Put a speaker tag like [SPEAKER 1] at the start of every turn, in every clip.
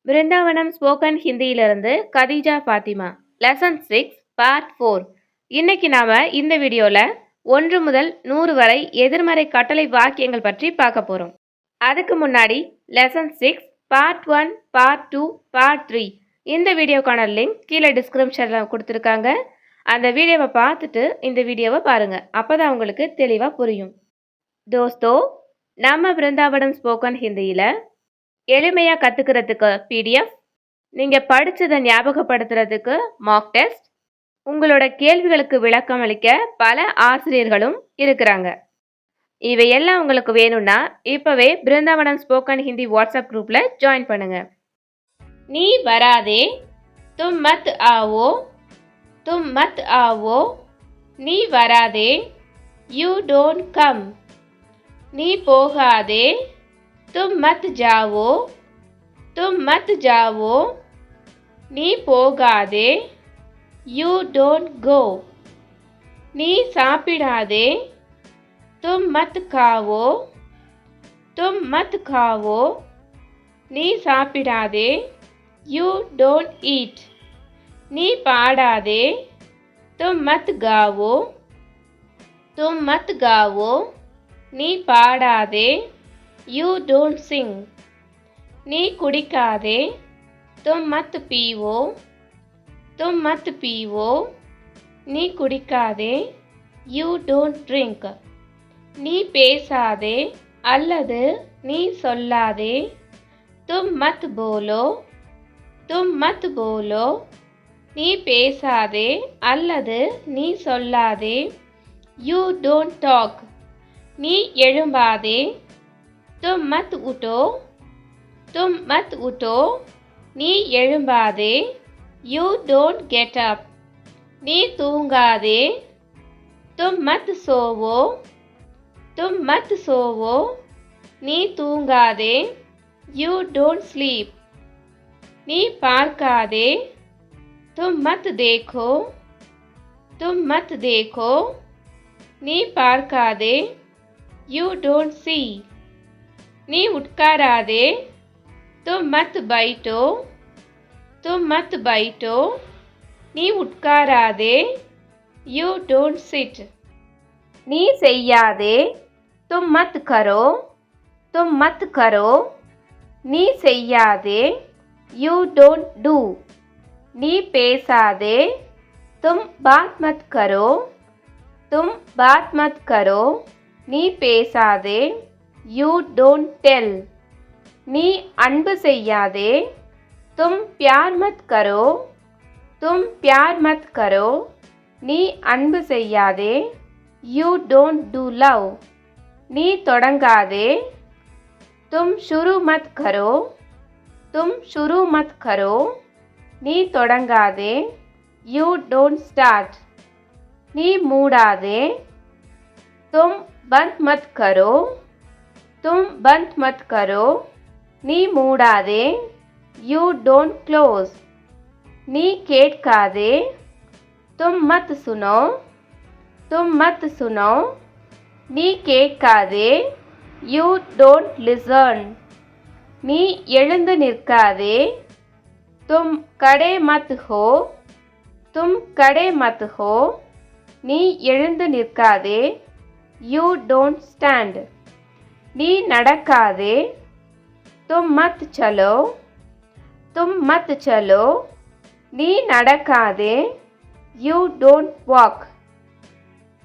[SPEAKER 1] Brindavanam spoken ஹிந்தியிலிருந்து Khadija Fathima. Lesson 6 part 4. இன்னைக்கு நாம இந்த வீடியோல 1 முதல் 100 வரை எதிர்மறை கட்டளை வாக்கியங்கள் பற்றி பார்க்க போறோம். அதுக்கு முன்னாடி லெசன் 6 பார்ட் 1, பார்ட் 2, பார்ட் 3 இந்த வீடியோக்கான லிங்க் கீழே டிஸ்கிரிப்ஷன்ல கொடுத்துருக்காங்க. அந்த வீடியோவை பார்த்துட்டு இந்த வீடியோவை பாருங்க. அப்பதான் உங்களுக்கு தெளிவா புரியும். தோஸ்தோ, நம்ம பிருந்தாவனம் ஸ்போக்கன் ஹிந்தியில எளிமையாக கற்றுக்கிறதுக்கு பிடிஎஃப், நீங்கள் படித்ததை ஞாபகப்படுத்துறதுக்கு மார்க் டெஸ்ட், உங்களோட கேள்விகளுக்கு விளக்கம் அளிக்க பல ஆசிரியர்களும் இருக்கிறாங்க. இவையெல்லாம் உங்களுக்கு வேணும்னா இப்போவே பிருந்தாவனம் ஸ்போக்கன் ஹிந்தி வாட்ஸ்அப் குரூப்பில் ஜாயின் பண்ணுங்க. நீ வராதே, தும் மத் ஆவோ, தும் மத் ஆவோ. நீ வராதே, யூ டோன்ட் கம். நீ போகாதே, तुम मत जाओ, तुम मत जाओ. नी पोगादे, यू डोंट गो. नी सापिडादे, तुम मत खाओ, तुम मत खाओ. नी सापिडादे, यू डोंट ईट. नी पाडादे, तुम मत गाओ, तुम मत गाओ. नी पाडादे, You don't sing. நீ குடிக்காதே, तुम मत पीवो, तुम मत पीवो. நீ குடிக்காதே, you don't drink. நீ பேசாதே அல்லது நீ சொல்லாதே, तुम मत बोलो, तुम मत बोलो. நீ பேசாதே அல்லது நீ சொல்லாதே, you don't talk. நீ எழும்பாதே, तुम मत उठो, तुम मत उठो. नी எழும்பாதே, you don't get up. नी தூங்காதே, तुम मत सोवो, तुम मत सोवो. नी தூங்காதே, you don't sleep. नी பார்க்காதே, तुम मत देखो, तुम मत देखो. नी பார்க்காதே, you don't see. नी उठकारादे, तुम मत बैठो, तुम मत बैठो. नी उठकारादे, you don't sit. नी செய்யாதே, तुम मत करो, तुम मत करो. नी செய்யாதே, you don't do. नी பேசாதே, तुम बात मत करो, तुम बात मत करो. नी பேசாதே, you don't tell. நீ அன்பு செய்யாதே, तुम प्यार मत करो, तुम प्यार मत करो. நீ அன்பு செய்யாதே, you don't do love. நீ தொடங்காதே, तुम शुरू मत करो, तुम शुरू मत करो. நீ தொடங்காதே, you don't start. நீ மூடாதே, तुम बंद मत करो, तुम बंद मत करो. नी मूडादे, you don't close. नी केटकादे, तुम मत सुनो, तुम मत सुनो. नी केटकादे, you don't listen. नी எழுந்து நிற்காதே, तुम खड़े मत हो, तुम खड़े मत हो. नी எழுந்து நிற்காதே, you don't stand. नी நடக்காதே, तुम मत चलो, तुम मत चलो. नी நடக்காதே, you don't walk.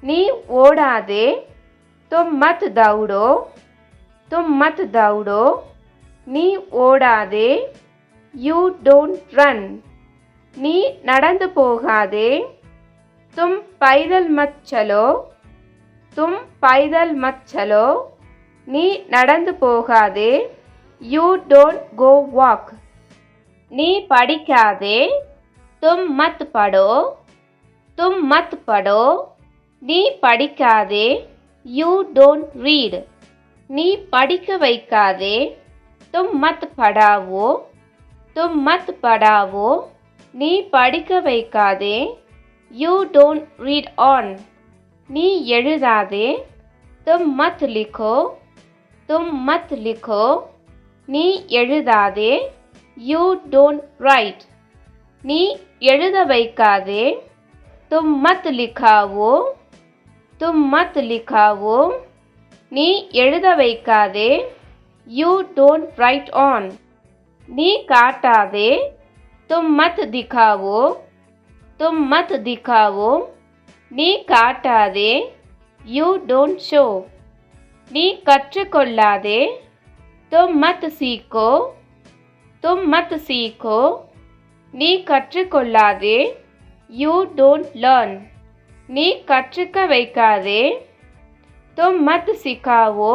[SPEAKER 1] नी ஓடாதே, तुम मत दौड़ो, तुम मत दौड़ो. नी ஓடாதே, you don't run. नी நடந்து போகாதே, तुम पैदल मत चलो, तुम पैदल मत चलो. நீ நடந்து போகாதே, you don't go walk. நீ படிக்காதே, तुम मत पढ़ो, तुम मत पढ़ो. நீ படிக்காதே, you don't read. நீ படிக்க வைக்காதே, तुम मत पढ़ाओ, तुम मत पढ़ाओ. நீ படிக்க வைக்காதே, you don't read on. நீ எழுதாதே, तुम मत लिखो, तुम मत लिखो. நீ எழுதாதே, யூ டோன்ட் ரைட். நீ எழுத வைக்காதே. தும் மத் லிखाओ. தும் மத் லிखाओ. நீ எழுத வைக்காதே. You don't write on. நீ காட்டாதே. தும் மத் दिखाओ. தும் மத் दिखाओ. நீ காட்டாதே. You don't show. நீ கற்றுக்கொள்ளாதே. தும் மத் सीखो. தும் மத் सीखो. நீ கற்றுக்கொள்ளாதே. You don't learn. நீ கற்றுக்க வைக்காதே. தும் மத் सिखाओ.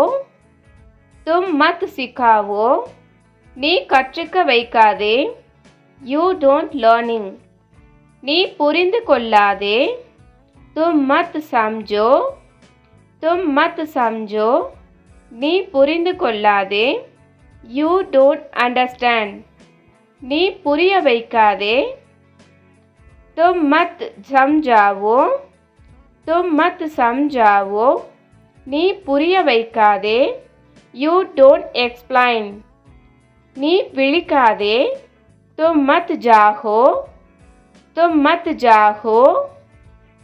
[SPEAKER 1] தும் மத் सिखाओ. நீ கற்றுக்க வைக்காதே. You don't learning. நீ புரிந்து கொள்ளாதே. தும் மத் समझो. தும் மத் समझो. நீ புரிந்து கொள்ளாதே. You don't understand. நீ புரிய வைக்காதே. தும் மத் समझाओ. தும் மத் समझाओ. நீ புரிய வைக்காதே. You don't explain. நீ விழிக்காதே. தும் மத் जागो. தும் மத் जागो.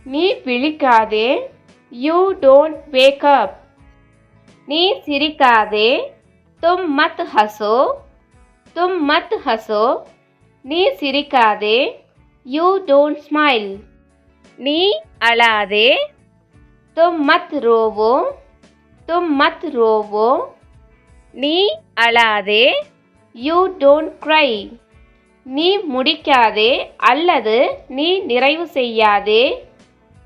[SPEAKER 1] நீ விழிக்காதே. You don't wake up. நீ சிரிக்காதே. தும் மத் हंसो. தும் மத் हंसो. நீ சிரிக்காதே. You don't smile. நீ அழாதே. தும் மத் रोवो. தும் மத் रोवो. நீ அழாதே. You don't cry. நீ முடிக்காதே அல்லது நீ நிறைவு செய்யாதே.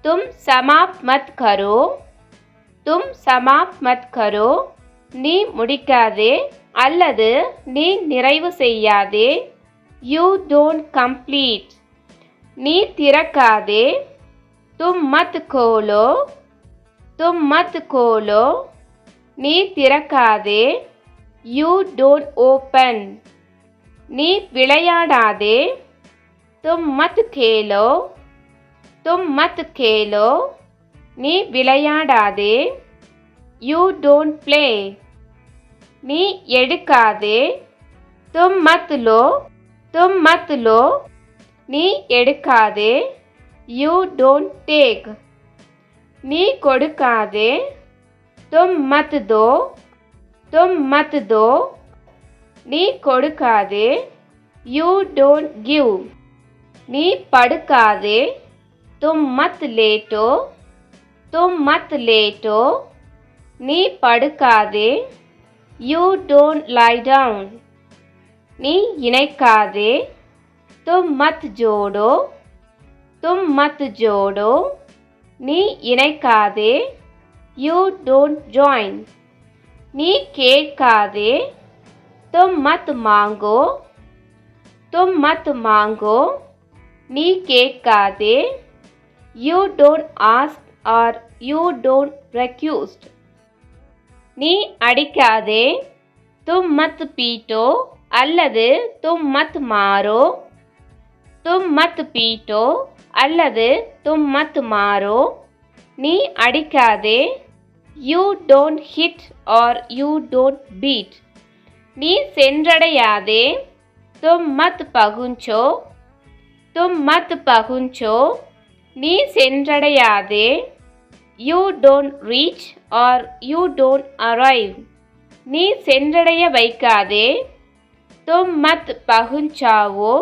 [SPEAKER 1] தும் समाप्त मत करो. தும் समाप्त मत करो. நீ முடிக்காதே அல்லது நீ நிறைவு செய்யாதே. You don't complete. நீ திறக்காதே. தும் மத் खोलो. தும் மத் खोलो. நீ திறக்காதே. You don't open. நீ விளையாடாதே. தும் மத் खेलो. தும் மத் खेलो. நீ விளையாடாதே. You don't play. நீ எடுக்காதே. தும் மத் लो. தும் மத் लो. நீ எடுக்காதே. You don't take. நீ கொடுக்காதே. தும் மத் दो. தும் மத் दो. நீ கொடுக்காதே. You don't give. நீ படுக்காதே. தும் மத் लेटो. தும் மத் लेटो. நீ படுக்காதே. You don't lie down. நீ இணைக்காதே. தும் மத் जोड़ो. தும் மத் जोड़ो. நீ இணைக்காதே. You don't join. நீ கேட்காதே. தும் மத் मांगो. தும் மத் मांगो. நீ கேட்காதே. You don't ask or you don't request. நீ அடிக்காதே. தும் மத் पीटो அல்லது தும் மத் मारो. தும் மத் पीटो அல்லது தும் மத் मारो. நீ அடிக்காதே. You don't hit or you don't beat. நீ சென்றடையாதே. தும் மத் पहुंचो. தும் மத் पहुंचो. நீ சென்றடையாதே. You don't reach or you don't arrive. நீ சென்றடைய வைக்காதே. தும் மத் पहुंचाओ.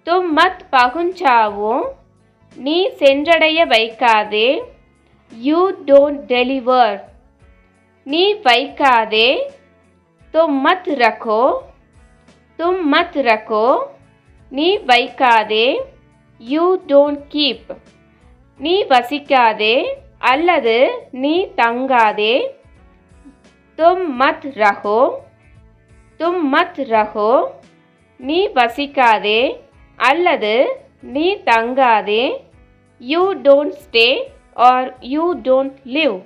[SPEAKER 1] தும் மத் पहुंचाओ. நீ சென்றடைய வைக்காதே. You don't deliver. நீ வைக்காதே. தும் மத் रखो. தும் மத் रखो. நீ வைக்காதே. You don't keep. நீ வசிக்காதே அல்லது நீ தங்காதே. தும் மத் रहो. தும் மத் रहो. நீ வசிக்காதே அல்லது நீ தங்காதே. You don't stay or you don't live.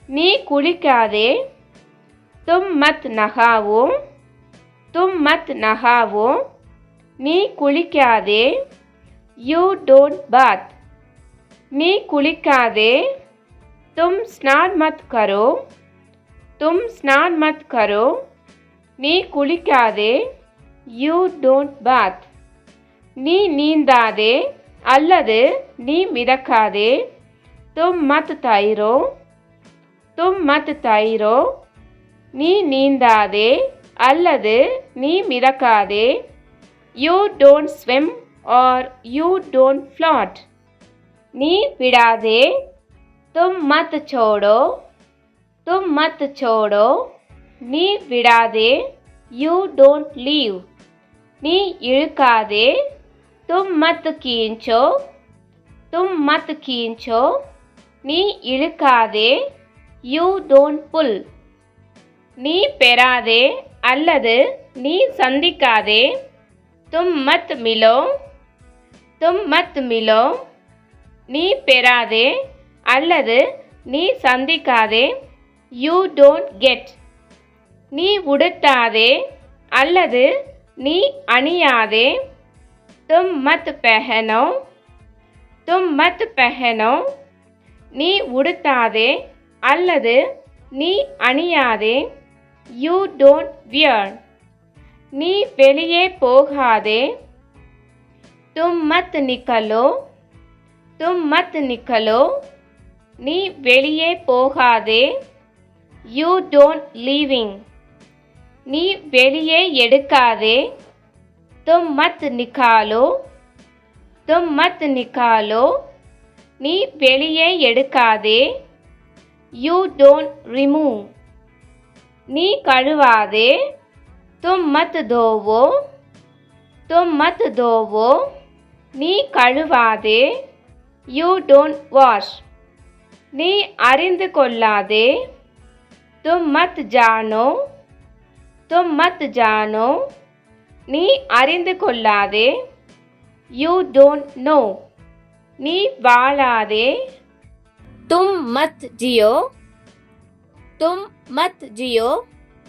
[SPEAKER 1] நீ குளிக்காதே. தும் மத் नहाओ. தும் மத் नहाओ. நீ குளிக்காதே. யூ டோன்ட் பாத். நீ குளிக்காதே. தும் ஸ்நான் மத் கரோ. தும் ஸ்நான் மத் கரோ. நீ குளிக்காதே. யூ டோன்ட் பாத். நீ நீந்தாதே அல்லது நீ மிதக்காதே. தும் மத் தைரோ. தும் மத் தைரோ. நீ நீந்தாதே அல்லது நீ மிதக்காதே. You don't swim or you don't float. நீ விடாதே. தும் மத் சோடோ. தும் மத் சோடோ. நீ விடாதே. You don't leave. நீ இழுக்காதே. தும் மத் கீஞ்சோ. தும் மத் கீஞ்சோ. நீ இழுக்காதே. யூ டோன்ட் புல். நீ பெறாதே அல்லது நீ சந்திக்காதே. தும் மத் மிலோ. தும் மத் மிலோ. நீ பெறாதே அல்லது நீ சந்திக்காதே. You don't get. நீ உடுத்தாதே அல்லது நீ அணியாதே. தும் மத் பெஹனோ. தும் மத் பெஹனோ. நீ உடுத்தாதே அல்லது நீ அணியாதே. You don't wear. நீ வெளியே போகாதே. தும் மத் நிக்கலோ. தும் மத் நிக்கலோ. நீ வெளியே போகாதே. You don't leaving. நீ வெளியே எடுக்காதே. தும் மத் நிக்காலோ. தும் மத் நிக்காலோ. நீ வெளியே எடுக்காதே. You don't remove. நீ கழுவாதே. தும் மத் தோவோ. தும் மத் தோவோ. நீ கழுவாதே. You don't wash. நீ அறிந்து கொள்ளாதே. தும் மத் ஜானோ. தும் மத் ஜானோ. நீ அறிந்து கொள்ளாதே. You don't know. நீ வாழாதே. தும் மத் ஜியோ. தும் மத் ஜியோ.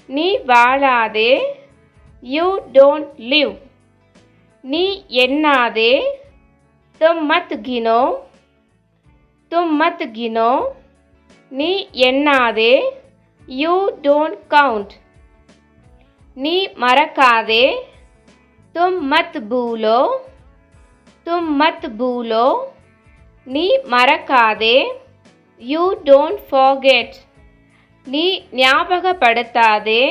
[SPEAKER 1] நீ வாழாதே. You don't live. நீ எண்ணாதே. தும் மத் கினோ. தும் மத் கினோ. நீ எண்ணாதே. You don't count. நீ மறக்காதே. தும் மத் பூலோ. தும் மத் பூலோ. நீ மறக்காதே. You don't forget. நீ ஞாபகப்படுத்தாதே.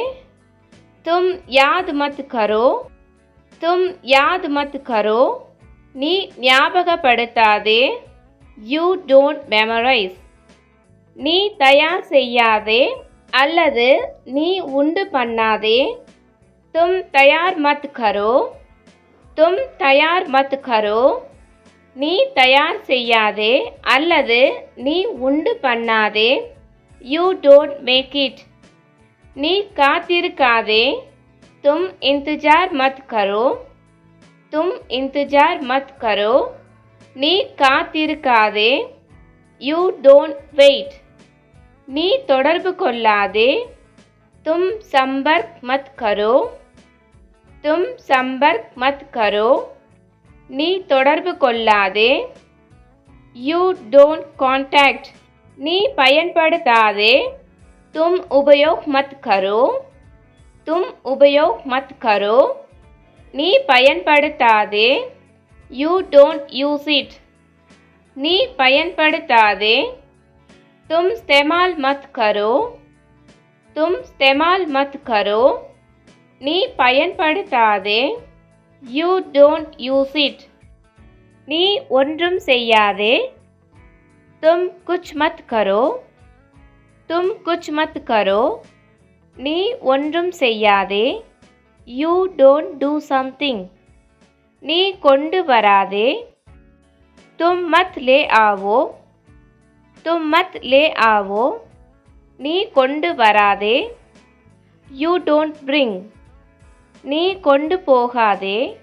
[SPEAKER 1] தும் யாத் மத் கரோ. தும் யாத் மத் கரோ. நீ ஞாபகப்படுத்தாதே. You don't memorise. நீ தயார் செய்யாதே அல்லது நீ உண்டு பண்ணாதே. தும் தயார் மத் கரோ. தும் தயார் மத் கரோ. நீ தயார் செய்யாதே அல்லது நீ உண்டு பண்ணாதே. You don't make it. நீ காத்திருக்காதே. தும் இன்தஜார் மத் கரோ. தும் இன்தஜார் மத் கரோ. நீ காத்திருக்காதே. You don't wait. நீ தொடர்பு கொள்ளாதே. தும் சம்பர்க் மத் கரோ. தும் சம்பர்க் மத் கரோ. நீ தொடர்பு கொள்ளாதே. You don't contact. நீ பயன்படுத்தாதே. தும் உபயோக் மத் கரோ. தும் உபயோக் மத் கரோ. நீ பயன்படுத்தாதே. You don't use it. நீ பயன்படுத்தாதே. தும் இஸ்தேமால் மத் கரோ. தும் இஸ்தேமால் மத் கரோ. நீ பயன்படுத்தாதே. You don't use it. நீ ஒன்றும் செய்யாதே. தும் குச் மத் கரோ. தும் குச் மத் கரோ. நீ ஒன்றும் செய்யாதே. You don't do something. நீ கொண்டு வராதே. தும் மத் லே ஆவோ. தும் மத் லே ஆவோ. நீ கொண்டு வராதே. You don't bring. நீ கொண்டு போகாதே.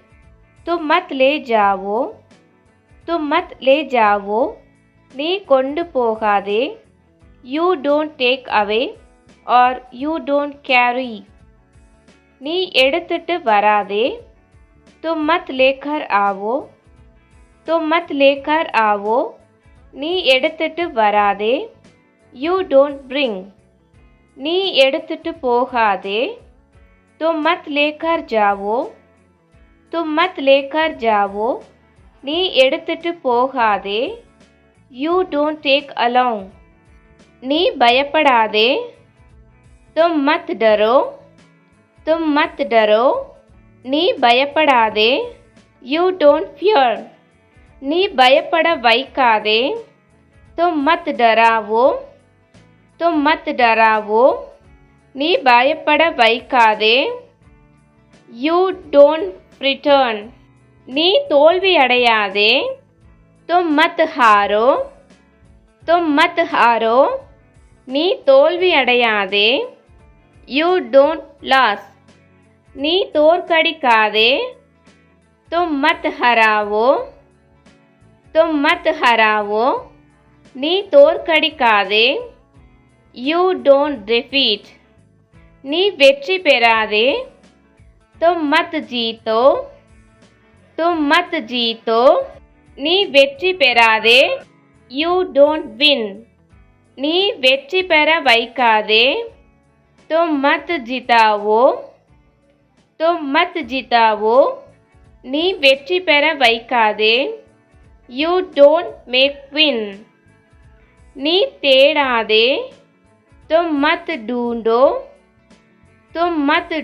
[SPEAKER 1] தும் மத் லே ஜாவோ. தும் மத் லே ஜாவோ. நீ கொண்டு போகாதே. You don't take away R you don't carry. நீ எடுத்துட்டு வராதே. தும் மத் லேக்கர் ஆவோ. தும் மத் லேக்கர் ஆவோ. நீ எடுத்துட்டு வராதே. You don't bring. நீ எடுத்துட்டு போகாதே. தும் மத் லேக்கர் ஜாவோ. तुम मत लेकर जाओ நீ எடுத்துட்டு போகாதே you don't take along நீ பயப்படாதே तुम मत डरो நீ பயப்படாதே you don't fear நீ பயப்பட வைக்காதே तुम मत डरावो நீ பயப்பட வைக்காதே you don't return நீ தோல்வி அடையாதே तुम मत हारो நீ தோல்வி அடையாதே you don't lose நீ தோற்கடிக்காதே तुम मत हरावो நீ தோற்கடிக்காதே you don't defeat நீ வெற்றி பெறாதே तुम मत जीतो நீ வெற்றி பெறாதே you don't win நீ வெற்றி பெற வைக்காதே तुम मत जिताओ நீ வெற்றி பெற வைக்காதே you don't make win நீ தேடாதே तुम मत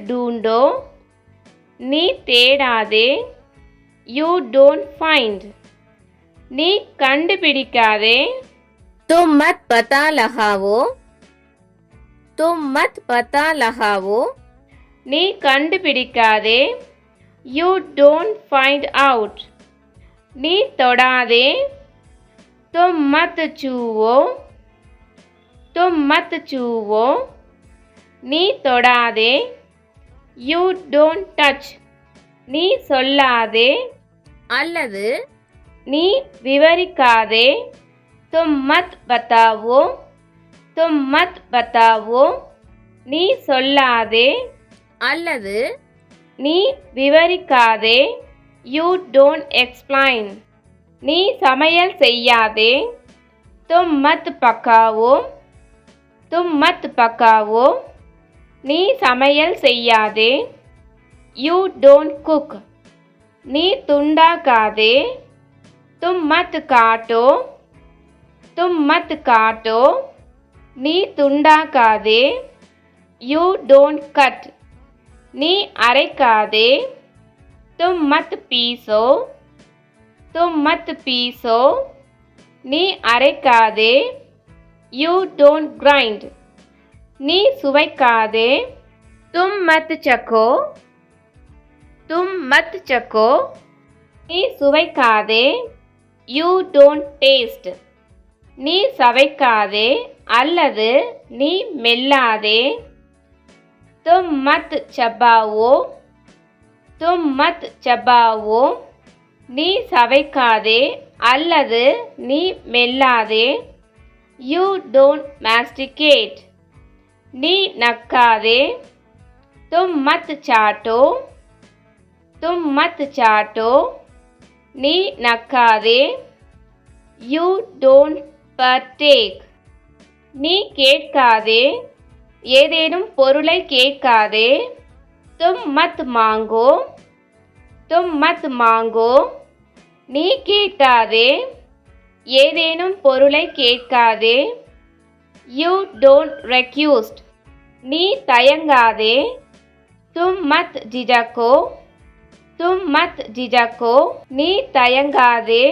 [SPEAKER 1] ढूंढो நீ தேடாதே you don't find நீ கண்டுபிடிக்காதே तुम मत पता लगाओ நீ கண்டுபிடிக்காதே you don't find out நீ தொடாதே तुम मत छुओ நீ தொடாதே you don't touch நீ சொல்லாதே அல்லது நீ விவரிக்காதே तुम मत बताओ நீ சொல்லாதே அல்லது நீ விவரிக்காதே you don't explain நீ சமையல் செய்யாதே तुम मत पकाओ நீ சமையல் செய்யாதே you don't cook நீ துண்டாக்காதே तुम मत काटो நீ துண்டாக்காதே you don't cut நீ அரைக்காதே तुम मत पीसो நீ அரைக்காதே you don't grind நீ சுவைக்காதே तुम मत चखो நீ சுவைக்காதே you don't taste நீ சவைக்காதே அல்லது நீ மெல்லாதே तुम मत चबाओ நீ சவைக்காதே அல்லது நீ மெல்லாதே you don't masticate நீ நக்காதே तुम मत चाटो நீ நக்காதே you don't partake நீ கேட்காதே ஏதேனும் பொருளை கேட்காதே तुम मत मांगो நீ கேட்காதே ஏதேனும் பொருளை கேட்காதே you don't refuse நீ தயங்காதே तुम मत झिझको நீ தயங்காதே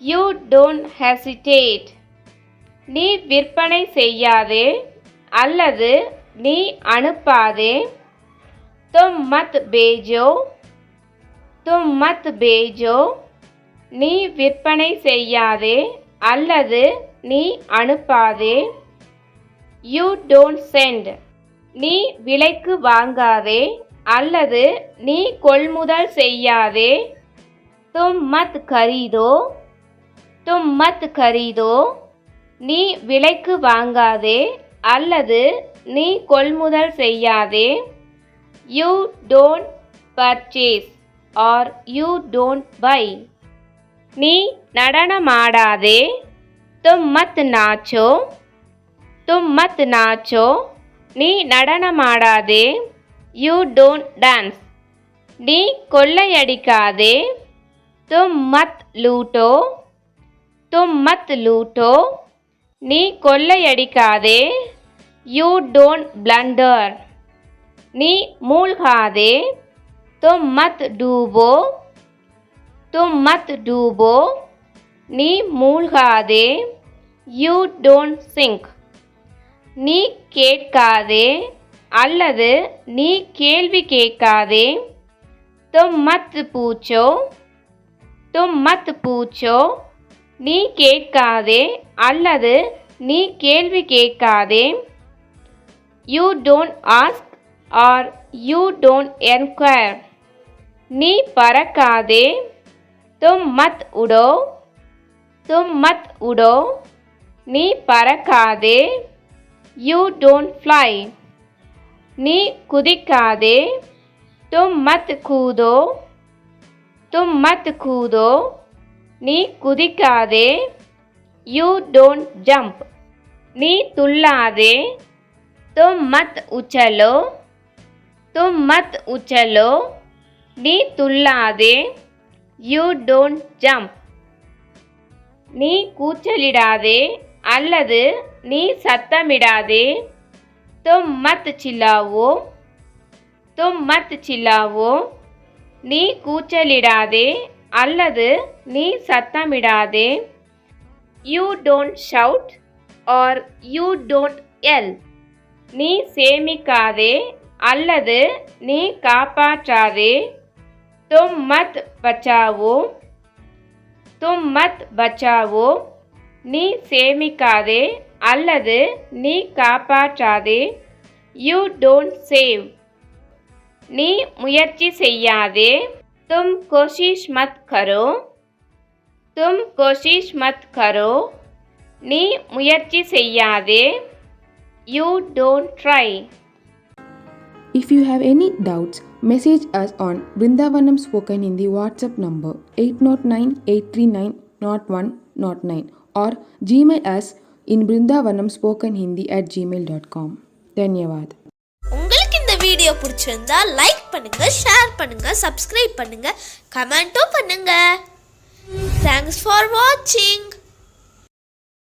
[SPEAKER 1] you don't hesitate நீ விற்பனை செய்யாதே அல்லது நீ அனுப்பாதே तुम मत भेजो நீ விற்பனை செய்யாதே அல்லது நீ அனுப்பாதே you don't send நீ விலைக்கு வாங்காதே அல்லது நீ கொள்முதல் செய்யாதே तुम मत खरीदो நீ விலைக்கு வாங்காதே அல்லது நீ கொள்முதல் செய்யாதே you don't purchase or you don't buy நீ நடனமாடாதே तुम मत नाचो நீ நடனமாடாதே you don't dance நீ கொள்ளையடிக்காதே. தும் மத் லூட்டோ. தும் மத் லூட்டோ. நீ கொள்ளையடிக்காதே. You don't blender. நீ மூழ்காதே. தும் மத் டூபோ. தும் மத் டூபோ. நீ மூழ்காதே. You don't sink. நீ கேட்காதே அல்லது நீ கேள்வி கேட்காதே. தும் மத் பூச்சோ. தும் மத் பூச்சோ. நீ கேட்காதே அல்லது நீ கேள்வி கேட்காதே. You don't ask or you don't enquire. நீ பறக்காதே. தும் மத் உடோ. தும் மத் உடோ. நீ பறக்காதே. You don't fly. நீ குதிக்காதே. தும் மத் கூதோ. தும் மத் கூதோ. நீ குதிக்காதே. You don't jump. நீ துள்ளாதே. தும் மத் உச்சலோ. தும் மத் உச்சலோ. நீ துள்ளாதே. You don't jump. நீ கூச்சலிடாதே அல்லது நீ சத்தமிடாதே. தும் மத் சில்லாவோ. தும் மத் சில்லாவோ. நீ கூச்சலிடாதே அல்லது நீ சத்தமிடாதே. You don't shout or you don't yell. நீ சேமிக்காதே அல்லது நீ காப்பாற்றாதே. தும் மத் பச்சாவோ. தும் மத் பச்சாவோ. நீ சேமிக்காதே அல்லது நீ காப்பாற்றாதே. You don't save. நீ முயற்சி செய்யாதே. தும் கோஷிஷ் மத் கரோ. தும் கோஷிஷ் மத் கரோ. நீ முயற்சி செய்யாதே. You don't try.
[SPEAKER 2] If you have any doubts, message us on Brindavanam Spoken Hindi WhatsApp number 809-839-0109 or Gmail us in brindavanamspokenhindi@gmail.com. धन्यवाद.
[SPEAKER 3] உங்களுக்கு இந்த வீடியோ பிடிச்சிருந்தா லைக் பண்ணுங்க, ஷேர் பண்ணுங்க, சப்ஸ்கிரைப் பண்ணுங்க, கமெண்ட்டும் பண்ணுங்க. Thanks for watching.